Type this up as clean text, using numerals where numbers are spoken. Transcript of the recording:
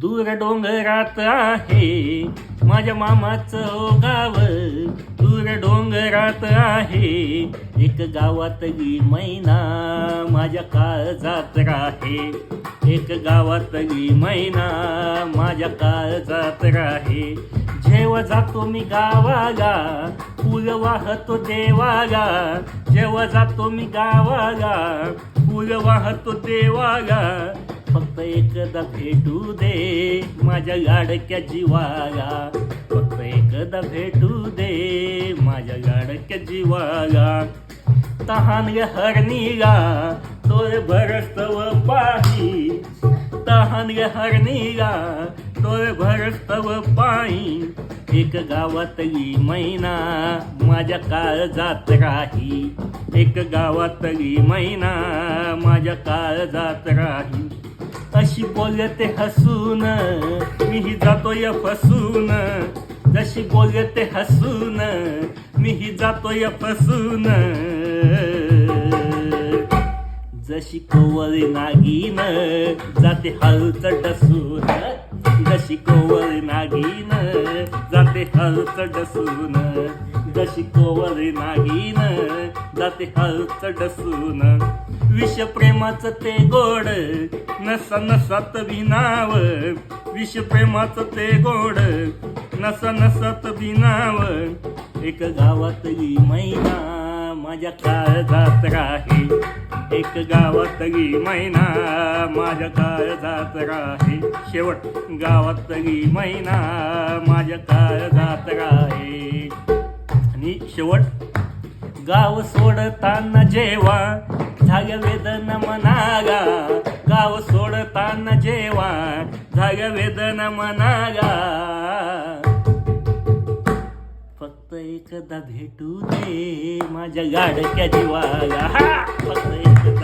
दूर डोंगरात आहे माझ्या मामाचं गाव, दूर डोंगरात आहे एक गावातली मैना माझ्या काळजात राहे, एक गावातली मैना माझ्या काळजात राहे. जेव्हा जातो मी गावाला फुल वाहतो देवाला, जेव्हा जातो मी गावाला फुल वाहतो देवाला. फक्त एकदा भेटू दे माझ्या लाडक्या जीवाला, फक्त एकदा भेटू दे माझ्या लाडक्या जीवाला. तहान हरणीला तोय भरस्तव पाही, तहान हरणीला तोय भरस्तव पाही. एक गावातली मैना माझ्या काळजात राही, एक गावातली मैना माझ्या काळजात राही. अशी बोलते हसून मीही जातोय फसून, जशी बोलते हसून मीही जातोय फसून. जशी कोवळी नागीन जाते हळूच डसून, जशी कोवळी नागीन जाते हळूच डसून, जशी कोवळी नागीन जाते हळूच डसून. विष प्रेमाचं ते गोड नसा नसात विनाव, विष प्रेमाचं ते गोड नसा नसात विनाव. एक गावातली मैना माझ्या काळजात राहे, एक गावातली मैना माझ्या काळजात राहे. शेवट गावातली मैना माझ्या काळजात राहे. आणि शेवट गाव सोडताना जेव्हा झाल्या वेदना मनाला, गाव सोडताना जेव्हा झाल्या वेदना मनाला. फक्त एकदा भेटू दे माझ्या लाडक्या जीवाला, फक्त एकदा